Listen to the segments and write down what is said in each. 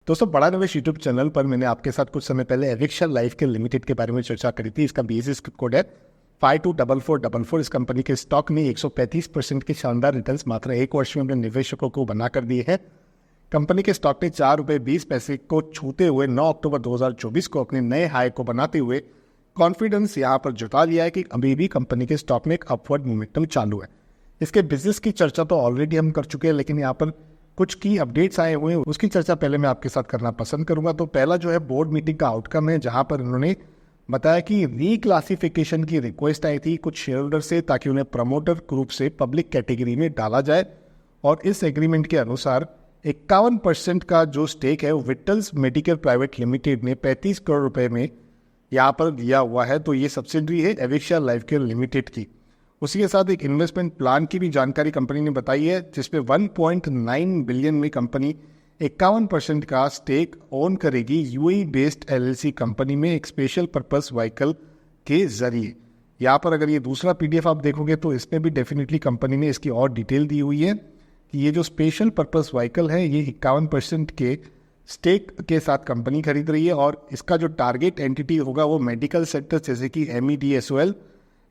दोस्तों, बड़ा निवेश यूट्यूब चैनल पर मैंने आपके साथ कुछ समय पहले एविक्शन लाइफ के लिमिटेड के बारे में चर्चा करी थी। इसका बेसिस कोड है 524444। इस कंपनी के स्टॉक ने 135% के शानदार रिटर्न्स मात्र एक वर्ष में अपने निवेशकों को बनाकर दिए हैं। कंपनी के स्टॉक ने ₹4.20 को छूते हुए 9 अक्टूबर 2024 को अपने नए हाई को बनाते हुए कॉन्फिडेंस यहाँ पर जता लिया है कि अभी भी कंपनी के स्टॉक में एक अपवर्ड मोमेंटम चालू है। इसके बिजनेस की चर्चा तो ऑलरेडी हम कर चुके हैं, लेकिन यहाँ पर कुछ की अपडेट्स आए हुए हैं, उसकी चर्चा पहले मैं आपके साथ करना पसंद करूंगा। तो पहला जो है बोर्ड मीटिंग का आउटकम है, जहां पर उन्होंने बताया कि रीक्लासिफिकेशन की रिक्वेस्ट आई थी कुछ शेयर होल्डर से, ताकि उन्हें प्रमोटर ग्रुप से पब्लिक कैटेगरी में डाला जाए। और इस एग्रीमेंट के अनुसार 51% का जो स्टेक है वो विट्टल्स मेडिकेयर प्राइवेट लिमिटेड ने 35 करोड़ रुपए में यहाँ पर दिया हुआ है। तो ये सब्सिडरी है एविक्शन लाइफ केयर लिमिटेड की। उसी के साथ एक इन्वेस्टमेंट प्लान की भी जानकारी कंपनी ने बताई है, जिसपे 1.9 बिलियन में कंपनी 51% का स्टेक ओन करेगी यूएई बेस्ड एलएलसी कंपनी में एक स्पेशल पर्पस व्हीकल के जरिए। यहाँ पर अगर ये दूसरा पीडीएफ आप देखोगे तो इसमें भी डेफिनेटली कंपनी ने इसकी और डिटेल दी हुई है कि ये जो स्पेशल पर्पस व्हीकल है ये 51% के स्टेक के साथ कंपनी खरीद रही है। और इसका जो टारगेट एंटिटी होगा वो मेडिकल सेक्टर जैसे कि MEDSOL,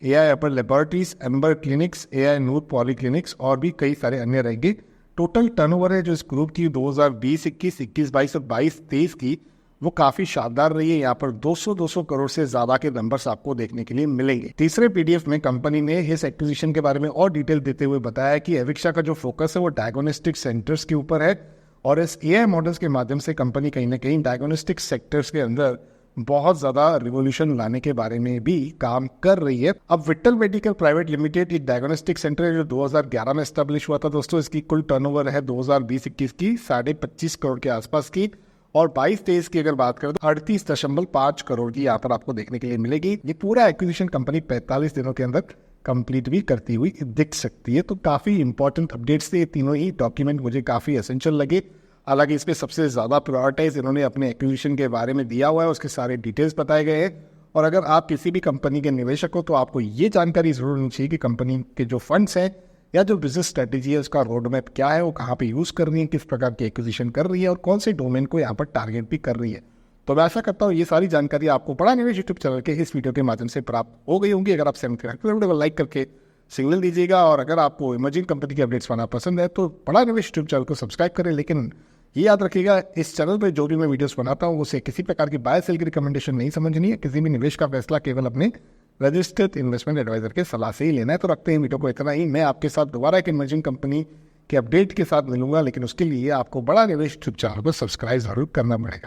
AI अपर लेबोरेटरीज, एम्बर क्लिनिक्स, AI नूर पॉलीक्लिनिक्स और भी कई सारे अन्य रहेंगे। टोटल टर्नओवर है जो इस ग्रुप की 2020-21, 21-22 और 22-23 की वो काफ़ी शानदार रही है। यहाँ पर 200 करोड़ से ज़्यादा के नंबर्स आपको देखने के लिए मिलेंगे। तीसरे पीडीएफ में कंपनी ने इस एक्विजिशन के बारे में और डिटेल देते हुए बताया कि एविक्शा का जो फोकस है वो डायग्नोस्टिक सेंटर्स के ऊपर है और इस AI मॉडल्स के माध्यम से कंपनी कहीं ना कहीं डायग्नोस्टिक सेक्टर्स के अंदर बहुत ज्यादा रिवोल्यूशन लाने के बारे में भी काम कर रही है। अब विट्टल मेडिकल प्राइवेट लिमिटेड एक डायग्नोस्टिक सेंटर है जो 2011 में एस्टेब्लिश हुआ था। दोस्तों, इसकी कुल टर्नओवर है 2020-21 की 25.5 करोड़ के आसपास की, और 22-23 की अगर बात करें तो 38.5 करोड़ की यहाँ पर आपको देखने के लिए मिलेगी। ये पूरा एक्विजिशन कंपनी 45 दिनों के अंदर कंप्लीट भी करती हुई दिख सकती है। तो काफी इंपॉर्टेंट अपडेट्स थे ये तीनों ही डॉक्यूमेंट, मुझे काफी एसेंशियल लगे। हालांकि इस पे सबसे ज़्यादा प्रायोरिटाइज इन्होंने अपने एक्विजिशन के बारे में दिया हुआ है, उसके सारे डिटेल्स बताए गए हैं। और अगर आप किसी भी कंपनी के निवेशक हो तो आपको ये जानकारी जरूर होनी चाहिए कि कंपनी के जो फंड्स हैं या जो बिजनेस स्ट्रेटेजी है उसका रोड मैप क्या है, वो कहाँ पे यूज़ कर रही है, किस प्रकार की एक्विजिशन कर रही है और कौन से डोमेन को यहाँ पर टारगेट भी कर रही है। तो मैं आशा करता हूँ ये सारी जानकारी आपको बड़ा निवेश यूट्यूब चैनल के इस वीडियो के माध्यम से प्राप्त हो गई होंगी। अगर आप वीडियो को लाइक करके सिग्नल दीजिएगा, और अगर आपको इमर्जिंग कंपनी के अपडेट्स पाना पसंद है तो बड़ा निवेश यूट्यूब चैनल को सब्सक्राइब करें। लेकिन ये याद रखिएगा, इस चैनल पर जो भी मैं वीडियोस बनाता हूँ उसे किसी प्रकार की बाय सेल की रिकमेंडेशन नहीं समझनी है। किसी भी निवेश का फैसला केवल अपने रजिस्टर्ड इन्वेस्टमेंट एडवाइजर के सलाह से ही लेना है। तो रखते हैं वीडियो को इतना ही। मैं आपके साथ दोबारा एक इमर्जिंग कंपनी के अपडेट के साथ मिलूंगा, लेकिन उसके लिए आपको बड़ा निवेश यूट्यूब चैनल को सब्सक्राइब जरूर करना पड़ेगा।